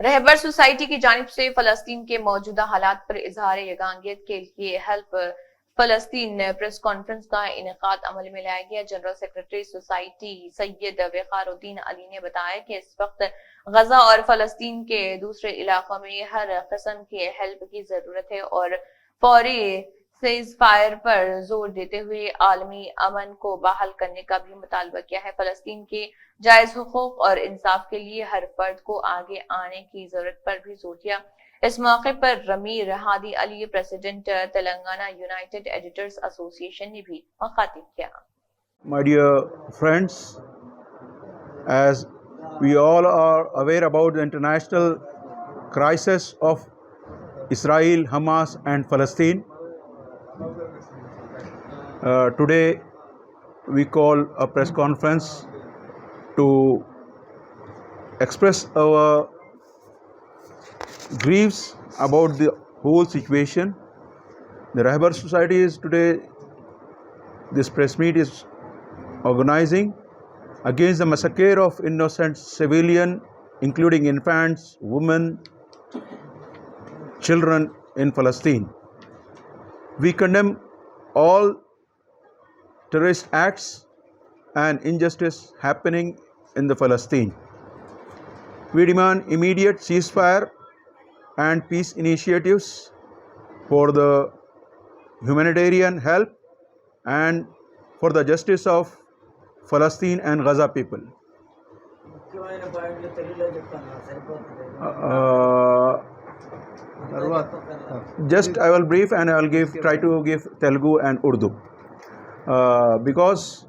रहबर society की जानिब से फलस्तीन के मौजूदा हालात पर इजहार यगांगियत के लिए हेल्प फलस्तीन प्रेस कॉन्फ्रेंस का इनेकाद अमल में लाया गया। General secretary society Syed Waqaruddin Ali ने बताया कि इस वक्त गजा और फलस्तीन के दूसरे इलाकों में हर किस्म के हेल्प की जरूरत है और फौरी सीज फायर पर जोर देते हुए आलमी अमन को बहाल करने का भी मुतालबा किया है। फलस्तीन के जायज हुकूक और इंसाफ के लिए हर फर्द को आगे आने की जरूरत पर भी जोर दिया। इस मौके पर Ramir Hadi Ali, president Telangana united editors association ने भी मुखातिब किया। My dear friends, as we all are aware about the international crisis of Israel, Hamas and Palestine, today we call a press conference to express our griefs about the whole situation. The Rahbar Society is today, this press meet is organizing against the massacre of innocent civilians, including infants, women, children in Palestine. We condemn all terrorist acts and injustice happening in the Palestine. We demand immediate ceasefire and peace initiatives for the humanitarian help and for the justice of Palestine and Gaza people. Just I will brief and I will try to give Telugu and Urdu because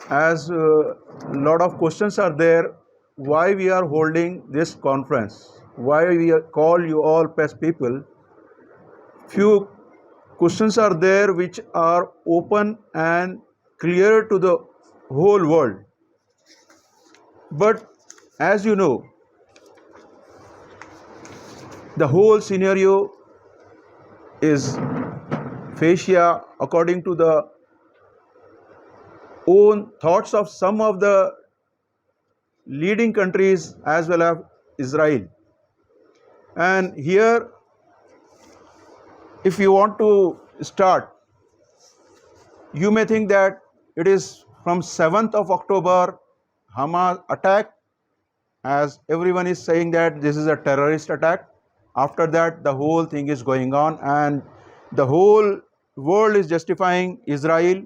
as a lot of questions are there, why we are holding this conference, why we call you all press people. Few questions are there which are open and clear to the whole world. But as you know, the whole scenario is fascia according to the own thoughts of some of the leading countries as well as Israel. And here, if you want to start, you may think that it is from 7th of October, Hamas attack, as everyone is saying that this is a terrorist attack. After that, the whole thing is going on and the whole world is justifying Israel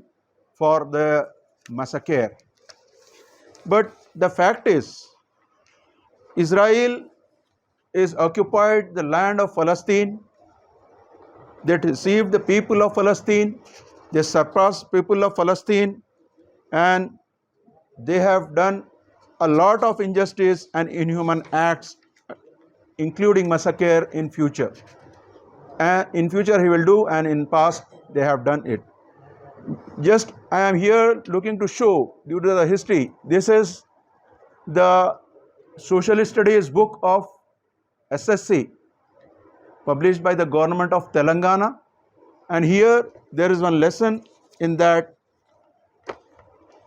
for the massacre. But the fact is, Israel is occupied the land of Palestine. They received the people of Palestine, they suppressed people of Palestine, and they have done a lot of injustice and inhuman acts, including massacre in future. And in future he will do, and in past they have done it. Just I am here looking to show, due to the history, this is the social studies book of SSC, published by the government of Telangana, and here there is one lesson in that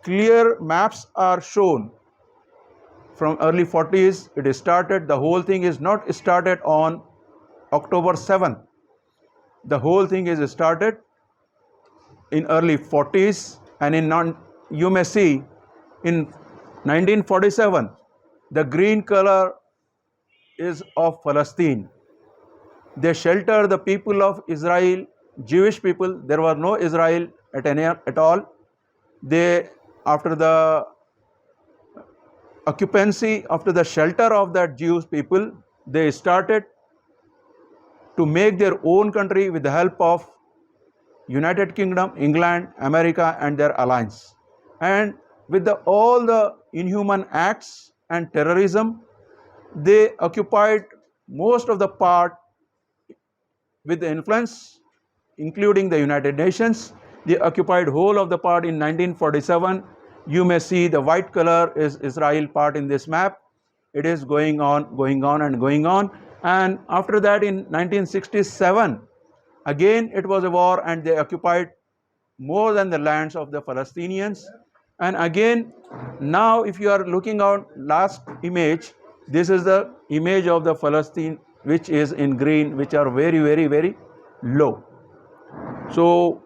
clear maps are shown from early 40s. It is started, the whole thing is not started on October 7th. The whole thing is started in early 40s, and you may see in 1947 the green color is of Palestine. They shelter the people of Israel, Jewish people. There was no Israel at all. They, after the occupancy, after the shelter of that Jewish people, they started to make their own country with the help of United Kingdom, England, America and their alliance. And with all the inhuman acts and terrorism, they occupied most of the part with the influence, including the United Nations. They occupied whole of the part in 1947. You may see the white color is Israel part in this map. It is going on and going on. And after that in 1967, again it was a war and they occupied more than the lands of the Palestinians. And again, now if you are looking at last image, This is the image of the Palestine, which is in green, which are very, very, very low. So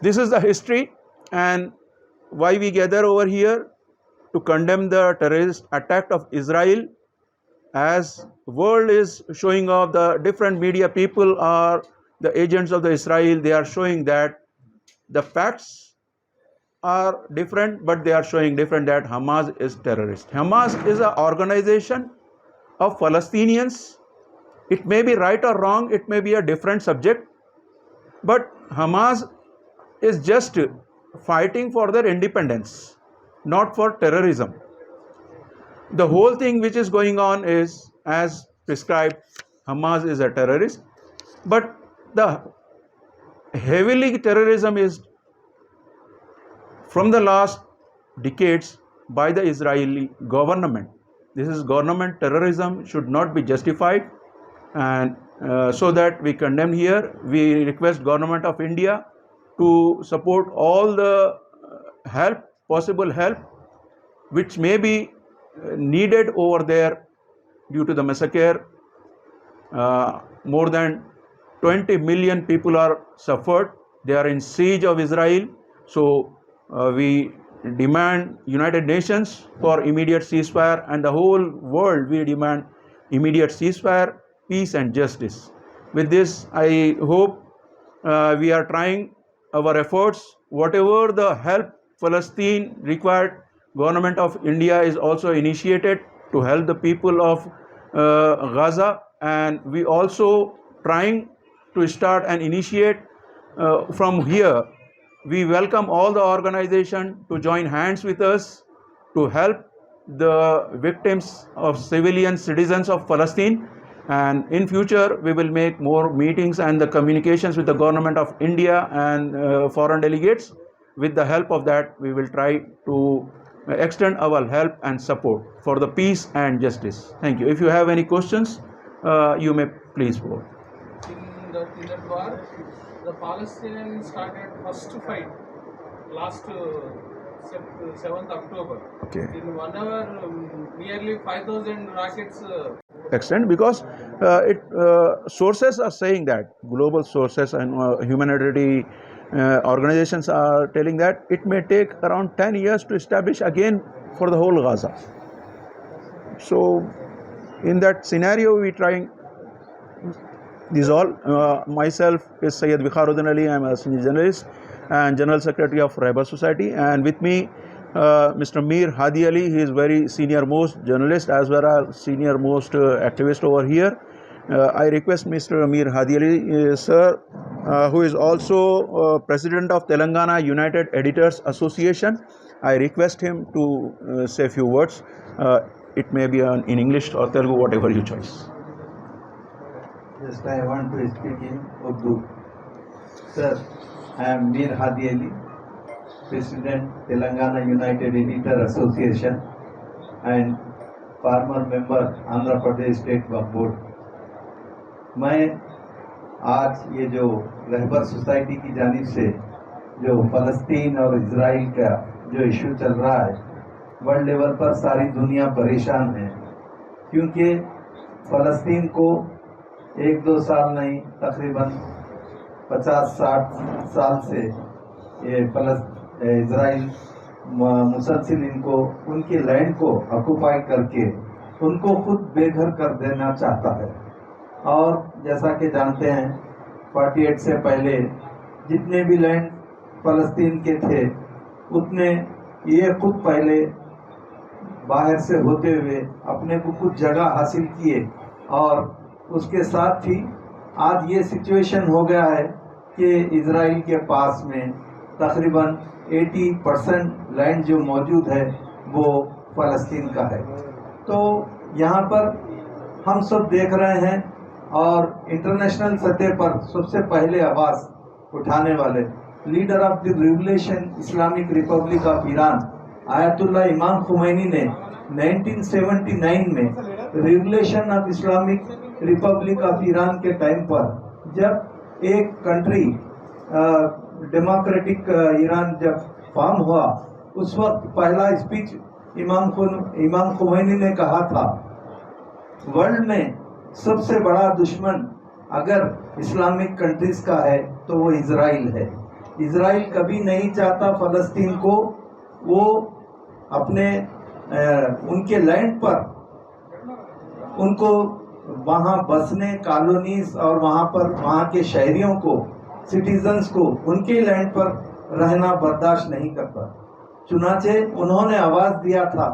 this is the history and why we gather over here to condemn the terrorist attack of Israel. As world is showing off, the different media people are the agents of the Israel. They are showing that the facts are different, but they are showing different, that Hamas is terrorist. Hamas is an organization of Palestinians. It may be right or wrong, it may be a different subject, but Hamas is just fighting for their independence, not for terrorism. The whole thing which is going on is, as prescribed, Hamas is a terrorist, but the heavily terrorism is from the last decades by the Israeli government. This is government terrorism, should not be justified, and so that we condemn here. We request government of India to support all the help, possible help, which may be needed over there due to the massacre. More than 20 million people are suffered. They are in siege of Israel. So we demand United Nations for immediate ceasefire, and the whole world we demand immediate ceasefire, peace and justice. With this, I hope we are trying our efforts. Whatever the help Palestine required, government of India is also initiated to help the people of Gaza, and we also trying to start and initiate from here. We welcome all the organization to join hands with us to help the victims of civilian citizens of Palestine, and in future we will make more meetings and the communications with the government of India and foreign delegates. With the help of that, we will try to extend our help and support for the peace and justice. Thank you. If you have any questions, you may please go. In that war, the Palestinians started first fight last 7th October. Okay. In 1 hour, nearly 5,000 rockets. Extent, because sources are saying that, global sources and humanitarian organizations are telling that it may take around 10 years to establish again for the whole Gaza. So in that scenario, we trying this all. Myself is Syed Vikharuddin Ali. I am a senior journalist and General Secretary of Rahbar Society, and with me Mr. Mir Hadi Ali. He is very senior most journalist as well as senior most activist over here. I request Mr. Mir Hadi Ali, sir, who is also president of Telangana United Editors Association. I request him to say a few words. It may be in English or Telugu, whatever you choose. Just I want to speak in Urdu. Sir, I am Mir Hadi Ali, President Telangana United Editor Association and former member Andhra Pradesh State Waqf Board. मैं आज ये जो रहबर society की जानिब से जो फ़लस्तीन और Israel का जो इशू चल रहा है, वर्ल्ड लेवल पर सारी दुनिया परेशान है, क्योंकि फ़लस्तीन को 1-2 साल नहीं, तकरीबन 50-60 साल से ये इजराइल मुसलसिल इनको उनके लैंड को ऑक्युपाई करके उनको खुद बेघर कर देना चाहता है। और जैसा कि जानते हैं 48 से पहले जितने भी लैंड फ़लस्तीन के थे उतने ये खुद पहले बाहर से होते हुए अपने को कुछ जगह हासिल किए, और उसके साथ ही आज ये सिचुएशन हो गया है कि इजराइल के पास में तकरीबन 80% लैंड जो मौजूद है वो फ़लस्तीन का है। तो यहाँ पर हम सब देख रहे हैं, और इंटरनेशनल सतह पर सबसे पहले आवाज़ उठाने वाले leader of the revolution Islamic Republic of Iran Ayatollah इमाम खुमैनी ने 1979 में revolution of Islamic Republic of Iran के टाइम पर जब एक कंट्री डेमोक्रेटिक ईरान जब फॉर्म हुआ, उस वक्त पहला स्पीच इमाम खुमैनी ने कहा था वर्ल्ड में सबसे बड़ा दुश्मन अगर इस्लामिक कंट्रीज का है तो वो इजराइल है। इजराइल कभी नहीं चाहता फ़लस्तीन को वो अपने उनके लैंड पर उनको वहाँ बसने कॉलोनीज और वहाँ पर वहाँ के शहरियों को सिटीजन्स को उनके लैंड पर रहना बर्दाश्त नहीं करता। चुनाचे उन्होंने आवाज़ दिया था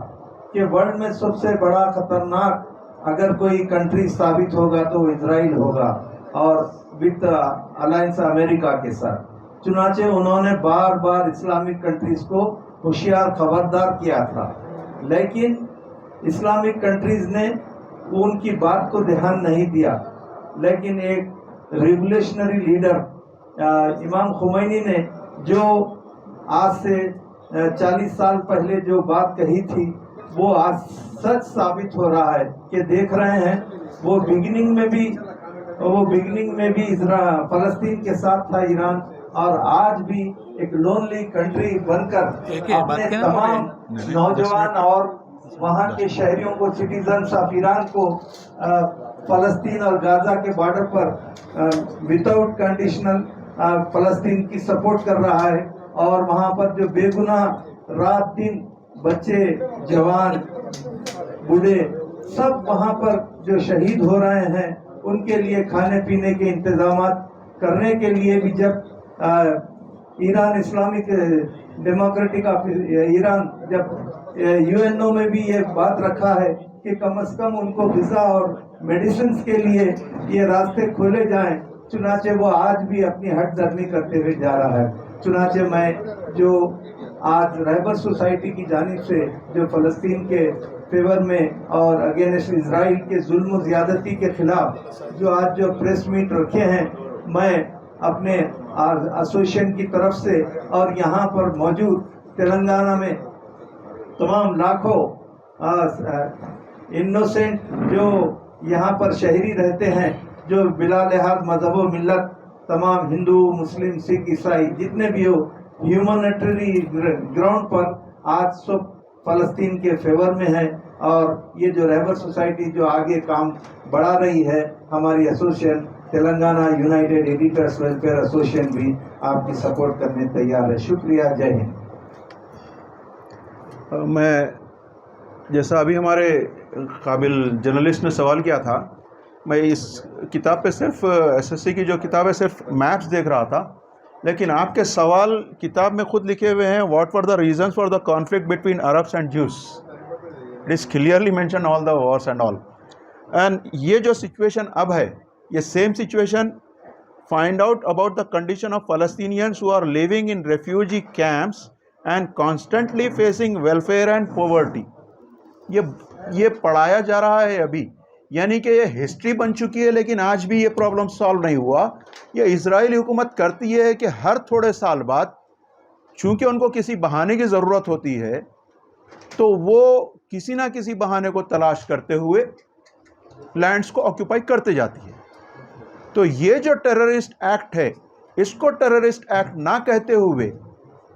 कि वर्ल्ड में सबसे बड़ा खतरनाक अगर कोई कंट्री साबित होगा तो इजराइल होगा और विद अलायंस अमेरिका के साथ। चुनाचे उन्होंने बार बार इस्लामिक कंट्रीज को होशियार खबरदार किया था, लेकिन इस्लामिक कंट्रीज ने उनकी बात को ध्यान नहीं दिया। लेकिन एक रिवोल्यूशनरी लीडर इमाम खुमैनी ने जो आज से 40 साल पहले जो बात कही थी वो आज सच साबित हो रहा है कि देख रहे हैं वो बिगिनिंग में भी फलस्तीन के साथ था ईरान, और आज भी एक लोनली कंट्री बनकर अपने तमाम नौजवान और वहाँ के शहरियों को सिटीजन्स ऑफ ईरान को फलस्तीन और गाजा के बॉर्डर पर विदाउट कंडीशनल फलस्तीन की सपोर्ट कर रहा है। और वहाँ पर जो बेगुनाह रात दिन बच्चे जवान बूढ़े सब वहाँ पर जो शहीद हो रहे हैं उनके लिए खाने पीने के इंतजाम करने के लिए भी जब Iran Islamic democratic of Iran जब यूएनओ में भी ये बात रखा है कि कम से कम उनको वीज़ा और मेडिसिन के लिए ये रास्ते खोले जाएं, चुनाचे वो आज भी अपनी हट धर्मी करते हुए जा रहा है। चुनाचे मैं जो आज रहबर सोसाइटी की जानिब से जो फ़लस्तीन के फेवर में और अगेंस्ट इजराइल के जुल्म ज़्यादती के खिलाफ जो आज जो प्रेस मीट रखे हैं, मैं अपने एसोसिएशन की तरफ से और यहाँ पर मौजूद तेलंगाना में तमाम लाखों इनोसेंट जो यहाँ पर शहरी रहते हैं, जो बिला लिहाज मजहब व मिल्लत तमाम हिंदू मुस्लिम सिख ईसाई जितने भी हो, ह्यूमनिटरी ग्राउंड पर आज सब फ़लस्तीन के फेवर में है। और ये जो रहबर सोसाइटी जो आगे काम बढ़ा रही है, हमारी association Telangana united editors welfare association भी आपकी सपोर्ट करने तैयार है। शुक्रिया, जय हिंद। मैं जैसा अभी हमारे काबिल जर्नलिस्ट ने सवाल किया था, मैं इस किताब पे सिर्फ एसएससी की जो किताब है सिर्फ मैप्स देख रहा था, लेकिन आपके सवाल किताब में खुद लिखे हुए हैं, what were the reasons for the conflict between Arabs and juice. It is clearly mention all the Wars and all. And ये जो सिचुएशन अब है, ये same situation find out about the condition of Palestinians who are living in refugee camps and constantly facing welfare and poverty। ये पढ़ाया जा रहा है अभी, यानी कि ये हिस्ट्री बन चुकी है, लेकिन आज भी ये प्रॉब्लम सॉल्व नहीं हुआ। ये इजरायली हुकूमत करती है कि हर थोड़े साल बाद, चूंकि उनको किसी बहाने की ज़रूरत होती है, तो वो किसी ना किसी बहाने को तलाश करते हुए लैंड्स को ऑक्यूपाई करते जाती है। तो ये जो टेररिस्ट एक्ट है, इसको टेररिस्ट एक्ट ना कहते हुए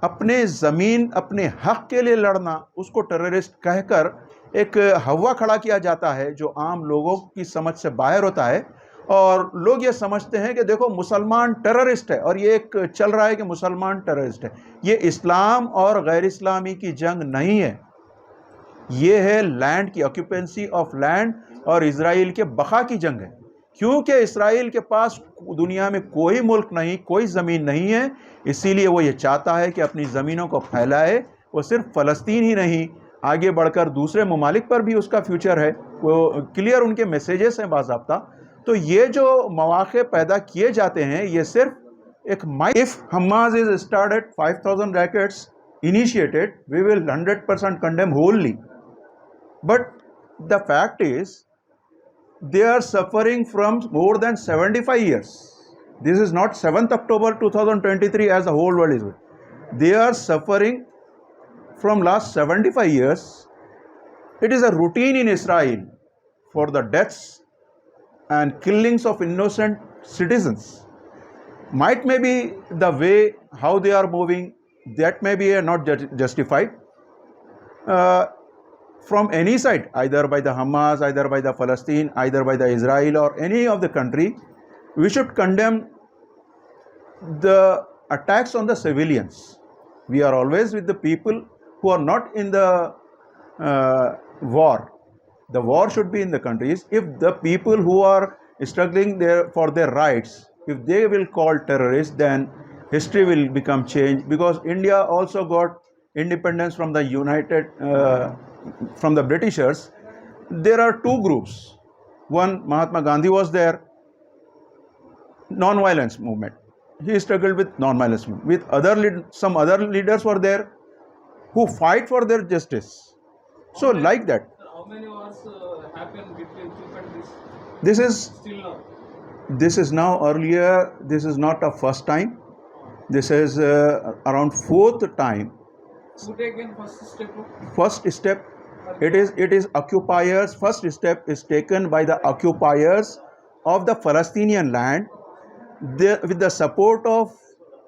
अपने ज़मीन अपने हक के लिए लड़ना, उसको टेररिस्ट कहकर एक हवा खड़ा किया जाता है जो आम लोगों की समझ से बाहर होता है। और लोग ये समझते हैं कि देखो मुसलमान टेररिस्ट है, और ये एक चल रहा है कि मुसलमान टेररिस्ट है। ये इस्लाम और गैर इस्लामी की जंग नहीं है, ये है लैंड की ऑक्यूपेंसी ऑफ लैंड और इजराइल के बका की जंग है। क्योंकि इसराइल के पास दुनिया में कोई मुल्क नहीं, कोई ज़मीन नहीं है, इसीलिए वो ये चाहता है कि अपनी ज़मीनों को फैलाए। वो सिर्फ फ़लस्तीन ही नहीं, आगे बढ़कर दूसरे ममालिक पर भी उसका फ्यूचर है, वो क्लियर उनके मैसेजेस हैं बाज़ाब्ता। तो ये जो मौक़े पैदा किए जाते हैं, ये सिर्फ एक if Hamas is started 5000 rockets initiated, we will 100% condemn wholly. But the fact is they are suffering from more than 75 years. This is not 7th October 2023 as the whole world is. They are suffering from last 75 years. It is a routine in Israel for the deaths and killings of innocent citizens. Might may be the way how they are moving, that may be not justified. from any side, either by the Hamas, either by the Palestine, either by the Israel or any of the country, we should condemn the attacks on the civilians. We are always with the people who are not in the war. The war should be in the countries. If the people who are struggling there for their rights, if they will call terrorists, then history will become changed, because India also got independence from the from the Britishers. There are two groups. One, Mahatma Gandhi was there, non-violence movement. He struggled with non-violence movement. With some other leaders were there who fight for their justice. So like that. How many wars happened between two countries This is still now? this is now earlier. This is not a first time. This is around fourth time. Who taken first step? First step, it is occupiers. First step is taken by the occupiers of the Palestinian land, with the support of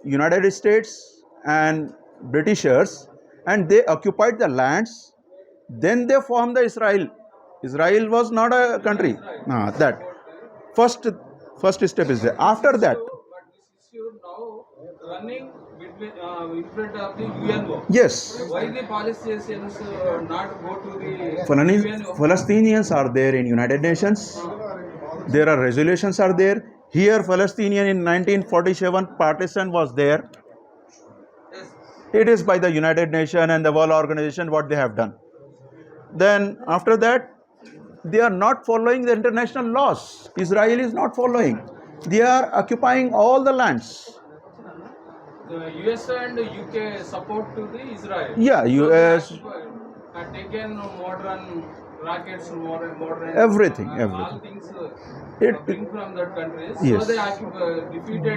United States and Britishers, and they occupied the lands. Then they formed the Israel. Israel was not a country. That first step is there. After that, But this issue now running between in front of the UNO. yes, Why the Palestinians not go to the UNO? Palestinians are there in United Nations. There are resolutions are there. Here, Palestinian in 1947 partition was there. Yes. It is by the United Nations and the World Organization what they have done. Then after that, they are not following the international laws. Israel is not following. They are occupying all the lands. The US and UK support to the Israel. Yeah, So US. they have taken modern rockets, modern Everything. all things It- bring from that country. Yes. So they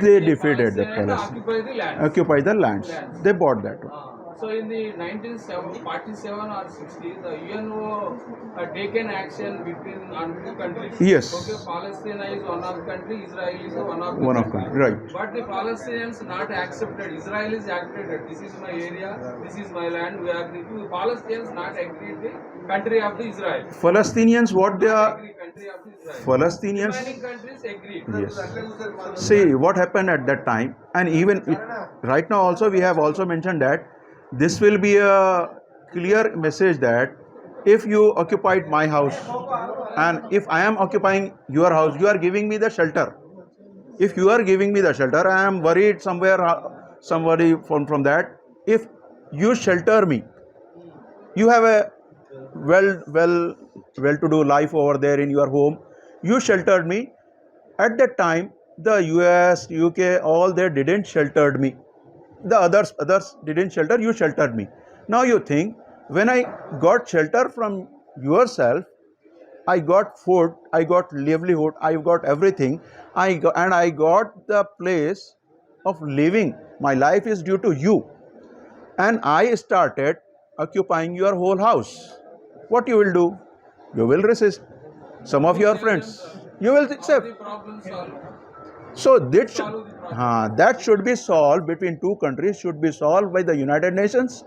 They defeated defeated the Palestine and Palestine. occupy the land. Occupy the lands. They bought that one. So in the 1947 or 60, the UNO had taken action on two countries. Yes. Okay, Palestine is one of the country, Israel is one of the One of country. country, right. But the Palestinians not accepted. Israel is accepted. This is my area. This is my land. We agree. The Palestinians not agreed. The country of the Israel. Palestinians, what they are, Agree country of the Israel. Palestinians, Remaining countries agreed. yes. See what happened at that time, and even right now also we have also mentioned that this will be a clear message that if you occupied my house and if I am occupying your house, you are giving me the shelter. If you are giving me the shelter, I am worried somewhere, somebody from that. If you shelter me, you have a well-to-do life over there in your home. You sheltered me. At that time, the US, UK, all they didn't sheltered me. The others didn't shelter. You sheltered me. Now you think, when I got shelter from yourself, I got food, I got livelihood, I got everything, I got the place of living. My life is due to you, and I started occupying your whole house. What you will do? You will resist. Some of your friends, you will The accept. problem solved. So that should be solved between two countries. Should be solved by the United Nations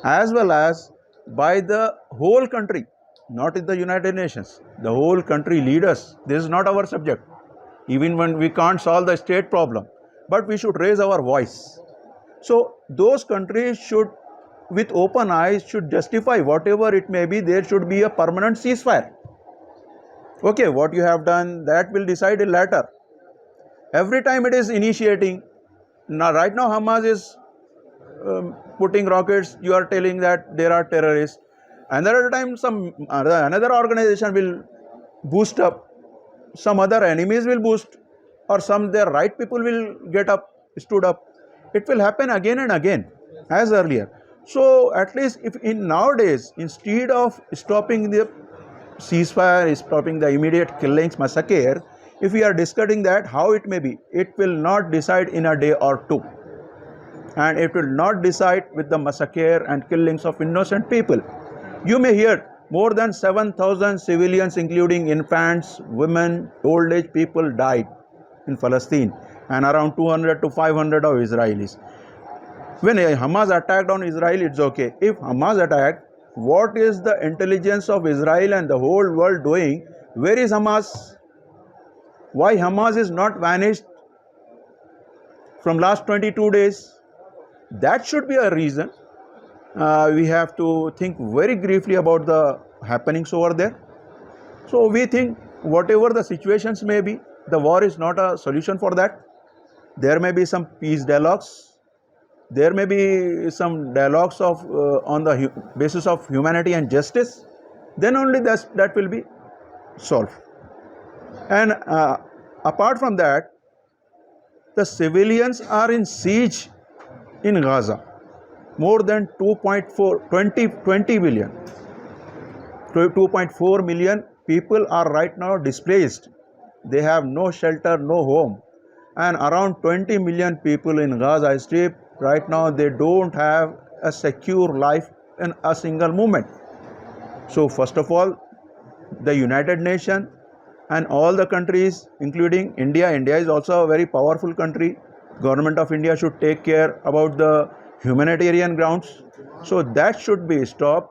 as well as by the whole country, not in the United Nations. The whole country leaders. This is not our subject. Even when we can't solve the state problem, but we should raise our voice. So those countries should, with open eyes, should justify whatever it may be. There should be a permanent ceasefire. Okay, what you have done, that will decide later. Every time it is initiating. Now, right now, Hamas is putting rockets. You are telling that there are terrorists. Another time, another organization will boost up. Some other enemies will boost, or some their right people will stood up. It will happen again and again, as earlier. So, at least if in nowadays, instead of stopping the ceasefire, stopping the immediate killings, massacre, if we are discussing that, how it may be, it will not decide in a day or two. And it will not decide with the massacre and killings of innocent people. You may hear more than 7,000 civilians, including infants, women, old age people, died in Palestine, and around 200 to 500 of Israelis. When Hamas attacked on Israel, it's okay. If Hamas attacked what is the intelligence of Israel and the whole world doing? Where is Hamas? Why Hamas is not vanished from last 22 days? That should be a reason. We have to think very briefly about the happenings over there. So we think whatever the situations may be, the war is not a solution for that. There may be some peace dialogues. There may be some dialogues of on the basis of humanity and justice. Then only that will be solved. And apart from that, the civilians are in siege in Gaza. More than 20 million. 2.4 million people are right now displaced. They have no shelter, no home. And around 20 million people in Gaza Strip, right now they don't have a secure life in a single moment. So first of all, the United Nations and all the countries, including India. India is also a very powerful country. Government of India should take care about the humanitarian grounds. So that should be stopped.